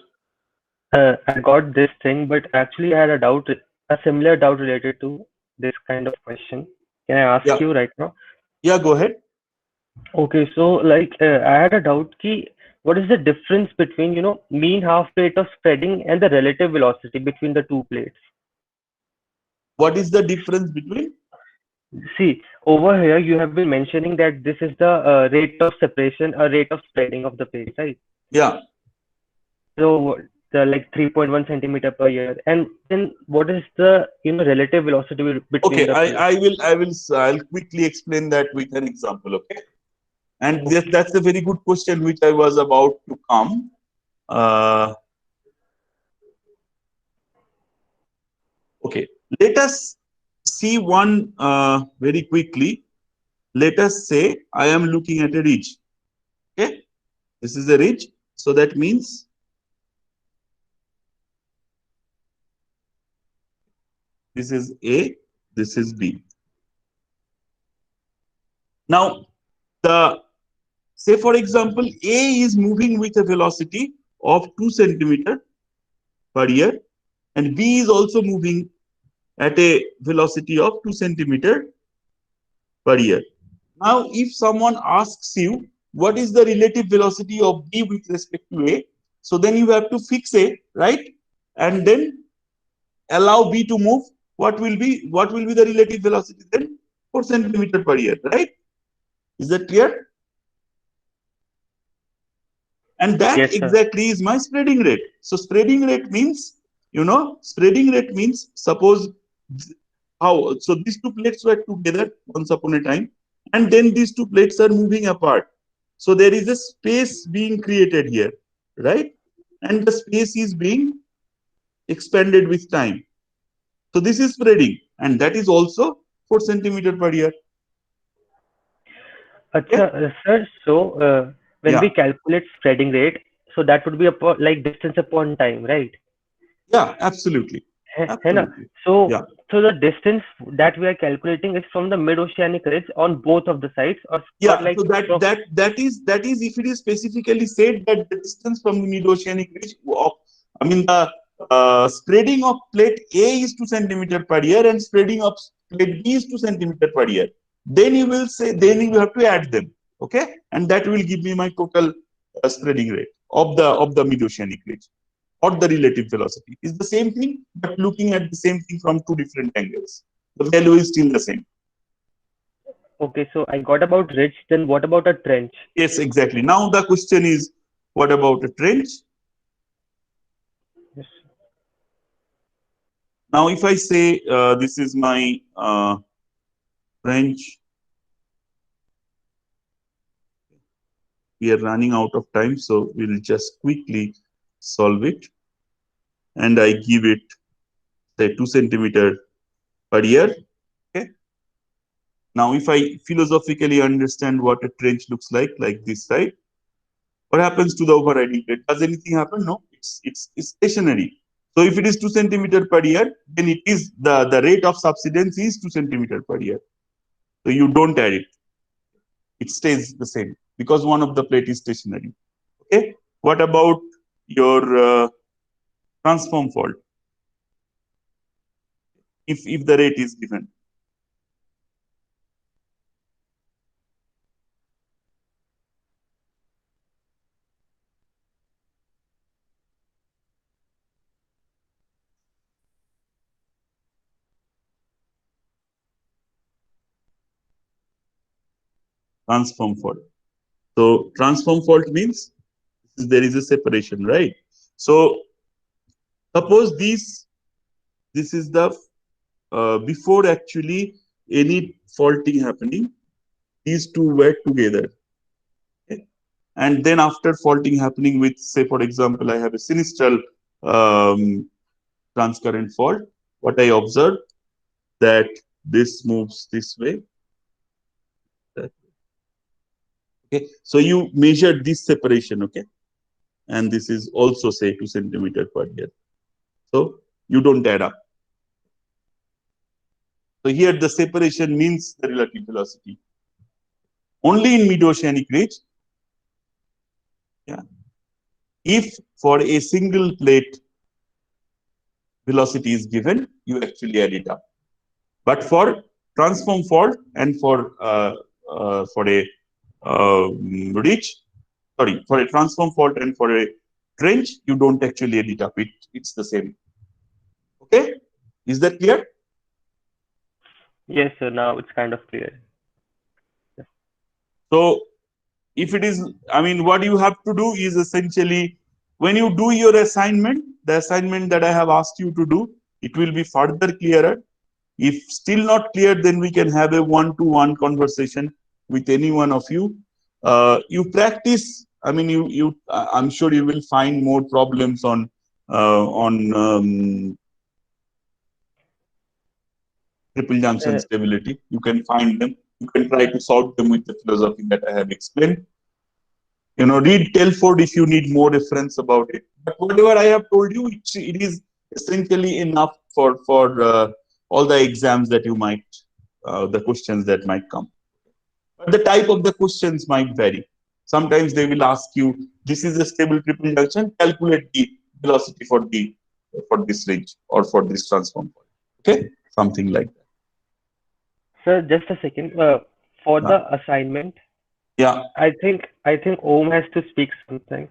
I got this thing, but actually I had a similar doubt related to this kind of question. Can I ask you right now? Yeah, go ahead. Okay, so like I had a doubt ki what is the difference between mean half plate of spreading and the relative velocity between the two plates? What is the difference between? See, over here you have been mentioning that this is the rate of separation or rate of spreading of the plate, right? Yeah. So the like 3.1 centimeter per year, and then what is the relative velocity between the plates? I'll quickly explain that with an example. Okay. And that's a very good question which I was about to come. Okay, let us see one very quickly. Let us say I am looking at a ridge. Okay, this is a ridge. So that means this is A, this is B. Now, say for example, A is moving with a velocity of 2 centimeter per year, and B is also moving at a velocity of 2 centimeter per year. Now, if someone asks you what is the relative velocity of B with respect to A, so then you have to fix A, right? And then allow B to move, what will be the relative velocity then? 4 centimeter per year, right? Is that clear? And that Yes, sir. exactly is my spreading rate. So spreading rate means, suppose so these two plates were together once upon a time, and then these two plates are moving apart. So there is a space being created here, right? And the space is being expanded with time. So this is spreading, and that is also 4 centimeter per year. Acha, sir, so when Yeah. we calculate spreading rate, so that would be like distance upon time, right? Yeah, absolutely. है ना? Absolutely. So, Yeah. so the distance that we are calculating is from the mid-oceanic ridge on both of the sides, or Yeah, like so that is if it is specifically said that the distance from the mid-oceanic ridge the spreading of plate A is 2 centimeter per year and spreading of plate B is 2 centimeter per year. Then you will have to add them, okay, and that will give me my total spreading rate of the mid-oceanic ridge, or the relative velocity. Is the same thing, but looking at the same thing from two different angles. The value is still the same. okay, so I got about ridge, then what about a trench? Yes, exactly. Now the question is, what about a trench? Yes. Now, if I say this is my trench, we are running out of time, so we'll just quickly solve it. And I give it, say, 2 centimeter per year. Okay. Now, if I philosophically understand what a trench looks like this, right? What happens to the overriding plate? Does anything happen? No, it's stationary. So if it is 2 centimeter per year, then it is the rate of subsidence is 2 centimeter per year. So you don't add it. It stays the same because one of the plate is stationary. Okay. What about your transform fault? If the rate is given. Transform fault. So transform fault means there is a separation, right? So suppose this is the before actually any faulting happening, these two were together. Okay? And then after faulting happening with, say, for example, I have a sinistral transcurrent fault, what I observe that this moves this way. Okay, so you measure this separation, okay, and this is also, say, 2 centimeter per year. So you don't add up. So here the separation means the relative velocity. Only in mid-oceanic ridge, yeah, if for a single plate velocity is given, you actually add it up. But for transform fault and for a ridge, sorry, for a transform fault and for a trench, you don't actually add it up. It's the same. Okay, is that clear? Yes, sir. Now it's kind of clear. So if it is, I mean, what you have to do is essentially, when you do your assignment, the assignment that I have asked you to do, it will be further clearer. If still not clear, then we can have a one-to-one conversation with any one of you. You practice. I mean, I'm sure you will find more problems on triple junction stability. You can find them. You can try to solve them with the philosophy that I have explained. Read Telford if you need more reference about it. But whatever I have told you, it is essentially enough for all the exams that you might, the questions that might come. But the type of the questions might vary. Sometimes they will ask you, this is a stable triple junction, calculate the velocity for this range or for this transform point. Okay, something like that. Sir, just a second. For the assignment, yeah, I think Om has to speak something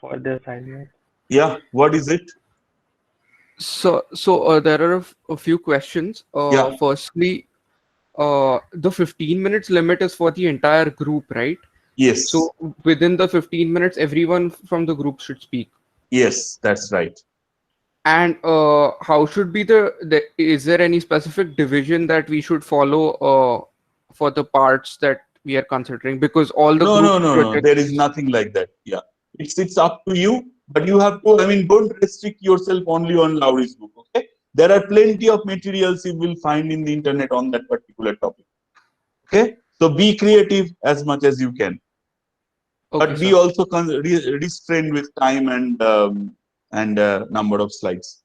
for the assignment. Yeah, what is it? So there are a few questions. Yeah. Firstly, the 15 minutes limit is for the entire group, right? Yes. So within the 15 minutes, everyone from the group should speak. Yes, that's right. And how should be is there any specific division that we should follow for the parts that we are considering? Because all the No, group no, no, no. There is projects. nothing like that. Yeah. It's up to you, but you have to, I mean, don't restrict yourself only on Lowry's book. Okay. There are plenty of materials you will find in the internet on that particular topic. Okay. So be creative as much as you can. Okay, But be sir. also restrained with time and number of slides.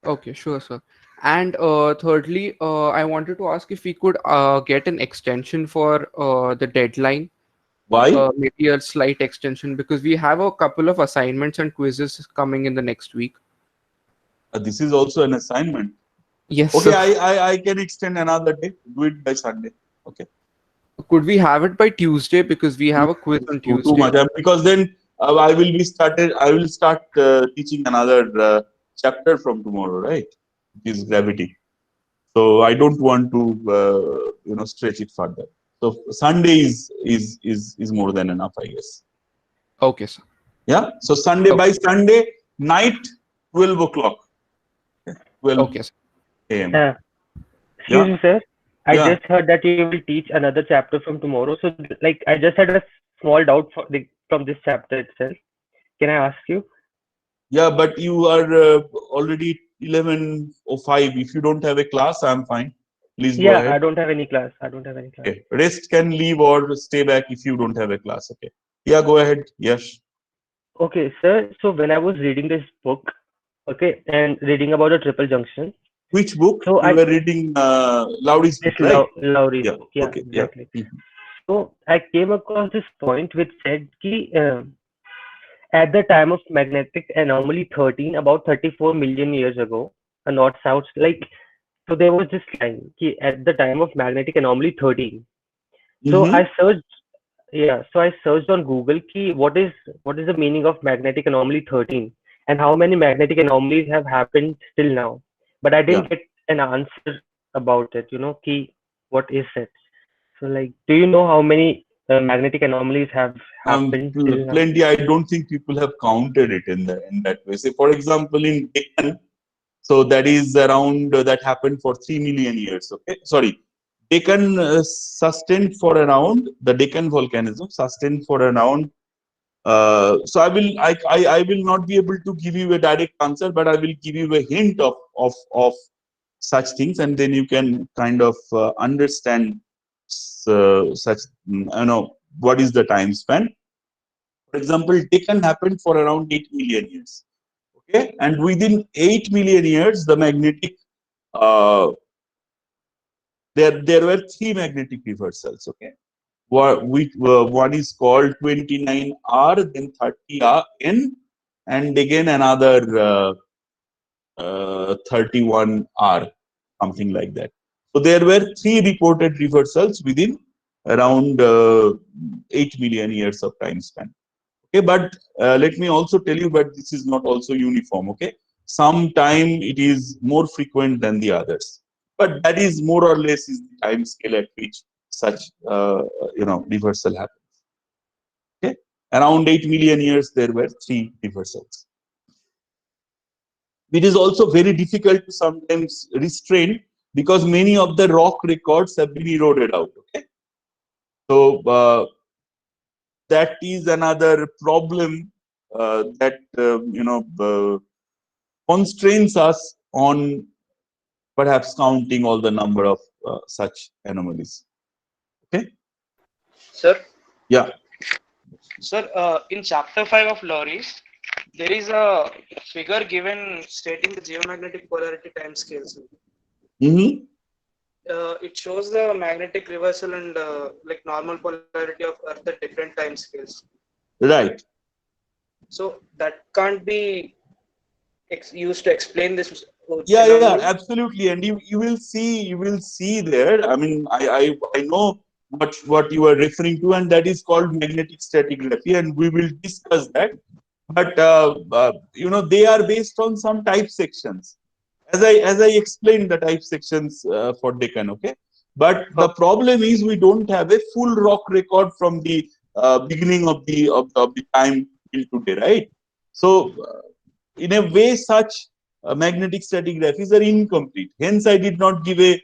Okay, sure, sir. And thirdly, I wanted to ask if we could get an extension for the deadline, Why? maybe a slight extension, because we have a couple of assignments and quizzes coming in the next week. This is also an assignment. Yes, Okay, sir. I can extend another day. Do it by Sunday. Okay. Could we have it by Tuesday, because we have a quiz on Too Tuesday? much, because then I will start teaching another chapter from tomorrow, right? Which is gravity. So I don't want to stretch it further. So Sunday is more than enough, I guess. Okay, sir. Yeah. So Sunday, by Sunday night, 12 o'clock. 12 Okay, sir. a.m. Excuse me, sir. I Yeah. just heard that you will teach another chapter from tomorrow. So, like, I just had a small doubt from this chapter itself. Can I ask you? Yeah, but you are already 11:05. If you don't have a class, I'm fine. Please go Yeah, ahead. I don't have any class. I don't have any class. Okay. Rest can leave or stay back if you don't have a class. Okay. Yeah, go ahead. Yes. Okay, sir. So when I was reading this book, okay, and reading about the triple junction, Which book? so You I were reading Lowry's this book, right? Lowry's Yeah. book, yeah, Okay. Yeah. exactly. So I came across this point which said ki, at the time of magnetic anomaly 13, about 34 million years ago, a north-south, like, so there was this line ki, at the time of magnetic anomaly 13. So Mm-hmm. I searched, yeah, so I searched on Google ki, what is the meaning of magnetic anomaly 13 and how many magnetic anomalies have happened till now. But I didn't Yeah. get an answer about it, ki, what is it? So, like, do you know how many magnetic anomalies have happened till now? Plenty. I don't think people have counted it in that way. Say, for example, in Deccan, so that is around that happened for 3 million years. Okay, sorry, Deccan sustained for around the Deccan volcanism sustained for around. So I will not be able to give you a direct answer, but I will give you a hint of such things, and then you can kind of understand such what is the time span. For example, Deccan happened for around 8 million years. Okay, and within 8 million years, the magnetic uh, there were three magnetic reversals. Okay, one is called 29R, then 30N, and again another 31R, something like that. So there were three reported reversals within around 8 million years of time span. Okay, but let me also tell you, but this is not also uniform. Okay, sometime it is more frequent than the others, but that is more or less is the time scale at which such reversal happens. Okay, around 8 million years there were three reversals. It is also very difficult to sometimes restrain because many of the rock records have been eroded out. Okay, so that is another problem that constrains us on perhaps counting all the number of such anomalies. Okay. Sir, Yeah. sir, in chapter 5 of Lowry's, there is a figure given stating the geomagnetic polarity time scales. Mm-hmm. It shows the magnetic reversal and like normal polarity of Earth at different time scales. Right. So that can't be used to explain this. Yeah, absolutely. And you will see there. I mean, I know what you are referring to, and that is called magnetic stratigraphy, and we will discuss that. but they are based on some type sections. As I explained the type sections for Deccan, okay. But the problem is we don't have a full rock record from the beginning of the time till today, right? So in a way, such magnetic stratigraphies are incomplete. Hence, I did not give a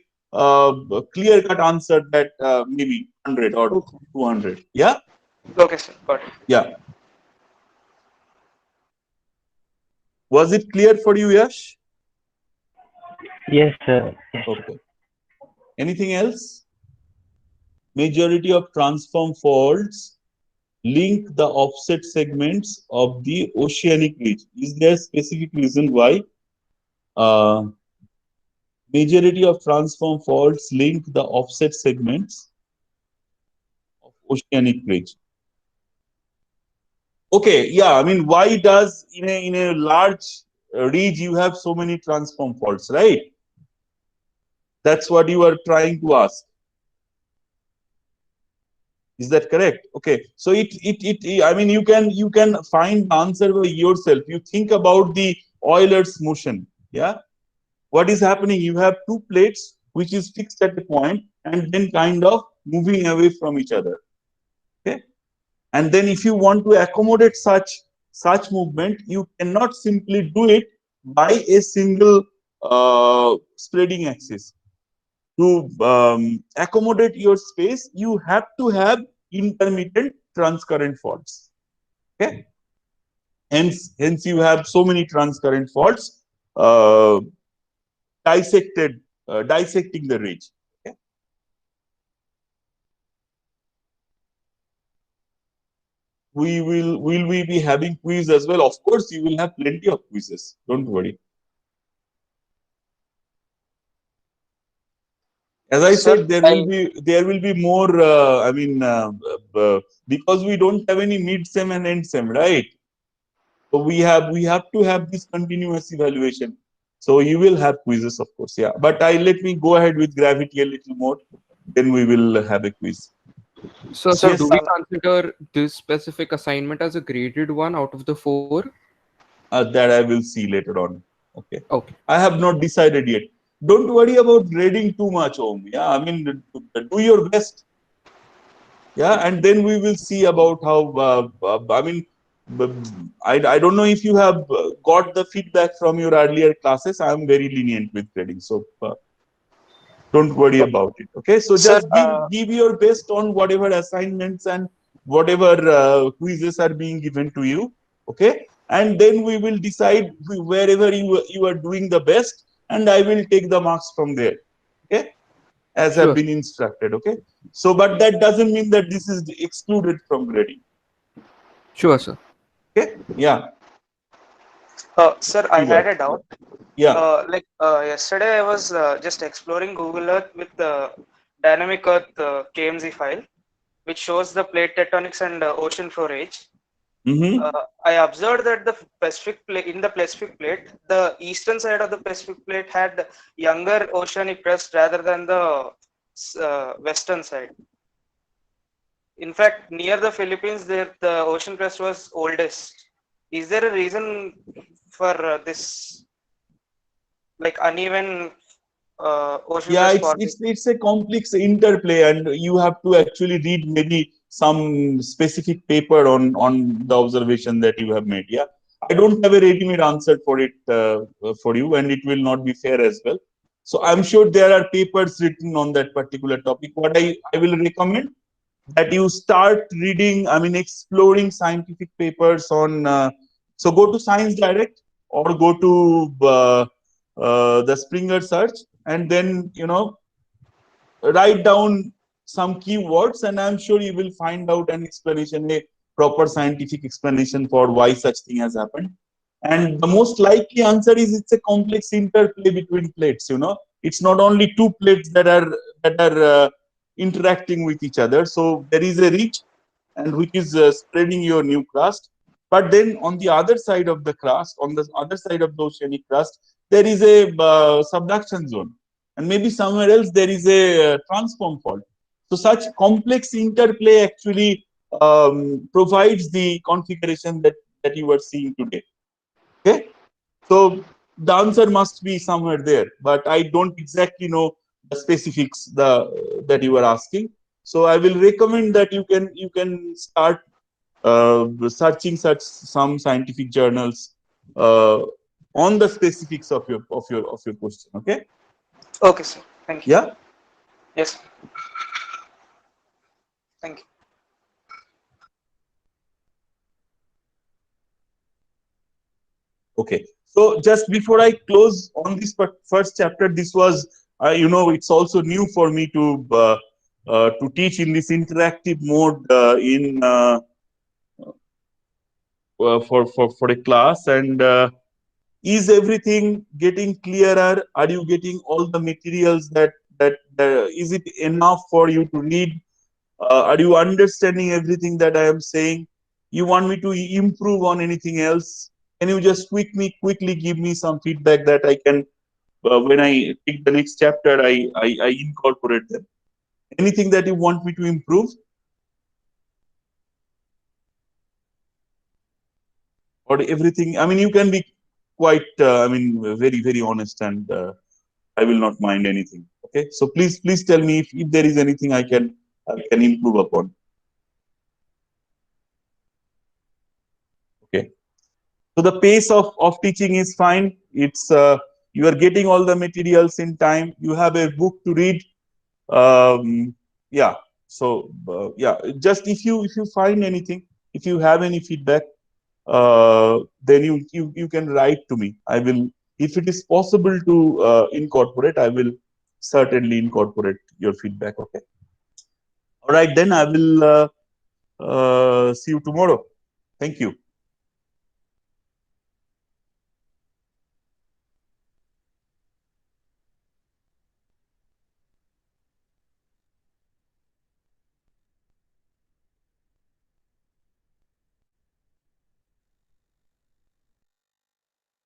clear-cut answer that maybe 100 or 200. Yeah. Okay, sir. Got it. Yeah. Was it clear for you, Yash? Yes, sir. Yes, sir. Okay. Anything else? Majority of transform faults link the offset segments of the oceanic ridge. Is there a specific reason why? Majority of transform faults link the offset segments of oceanic ridge. Okay, yeah. I mean, why does in a large ridge you have so many transform faults, right? That's what you are trying to ask. Is that correct? Okay. So I mean, you can find the answer by yourself. You think about the Euler's motion. Yeah. What is happening? You have two plates which is fixed at a point and then kind of moving away from each other. Okay. And then if you want to accommodate such movement, you cannot simply do it by a single spreading axis. To accommodate your space, you have to have intermittent transcurrent faults. Okay. Hence you have so many transcurrent faults dissecting the ridge. Okay. Will we be having quiz as well? Of course, you will have plenty of quizzes. Don't worry. As I said, there will be more. I mean, because we don't have any mid sem and end sem, right? So we have to have this continuous evaluation. So you will have quizzes, of course, yeah. But let me go ahead with gravity a little more. Then we will have a quiz. So, Yes. do we consider this specific assignment as a graded one out of the 4? That I will see later on. Okay. Okay. I have not decided yet. Don't worry about grading too much, Om. Yeah, I mean, do your best. Yeah, and then we will see about how. I mean, I don't know if you have got the feedback from your earlier classes. I am very lenient with grading, so don't worry about it. Okay, so Sir, just give your best on whatever assignments and whatever quizzes are being given to you. Okay, and then we will decide wherever you are doing the best, and I will take the marks from there. Okay, as Sure. have been instructed. Okay, so but that doesn't mean that this is excluded from grading. Sure, sir. Okay, yeah. Sir, I had a doubt. Yeah. Yesterday I was just exploring Google Earth with the Dynamic Earth KMZ file, which shows the plate tectonics and ocean floor age. I observed that the Pacific plate, in the Pacific plate, the eastern side of the Pacific plate had younger oceanic crust rather than the western side. In fact, near the Philippines, the ocean crust was oldest. Is there a reason for this, like uneven ocean Yeah, crust? it's a complex interplay, and you have to actually read maybe some specific paper on the observation that you have made. Yeah, I don't have a ready-made answer for it for you, and it will not be fair as well. So I'm sure there are papers written on that particular topic. What I will recommend that you start reading, I mean, exploring scientific papers on. So go to Science Direct or go to the Springer search, and then write down some keywords, and I'm sure you will find out an explanation, a proper scientific explanation for why such thing has happened. And the most likely answer is it's a complex interplay between plates. It's not only two plates that are interacting with each other. So there is a ridge, and which is spreading your new crust. But then on the other side of the crust, on the other side of the oceanic crust, there is a subduction zone, and maybe somewhere else there is a transform fault. So such complex interplay actually provides the configuration that that you are seeing today. Okay, so the answer must be somewhere there, but I don't exactly know the specifics that you are asking. So I will recommend that you can start searching some scientific journals on the specifics of your question. Okay. Okay, sir. Thank you. Yeah. Yes. Thank you. Okay. So just before I close on this first chapter, this was, it's also new for me to teach in this interactive mode for a class. And is everything getting clearer? Are you getting all the materials that is it enough for you to read? Are you understanding everything that I am saying? You want me to improve on anything else? Can you just quickly give me some feedback that I can, when I take the next chapter, I incorporate them? Anything that you want me to improve? Or everything? I mean, you can be quite, very honest, and I will not mind anything. Okay, so please tell me if there is anything I can improve upon. Okay. So the pace of teaching is fine. It's you are getting all the materials in time. You have a book to read. Yeah. So yeah, just if you find anything, if you have any feedback, then you can write to me. I will, if it is possible to incorporate, I will certainly incorporate your feedback. Okay. All right, then I will see you tomorrow. Thank you.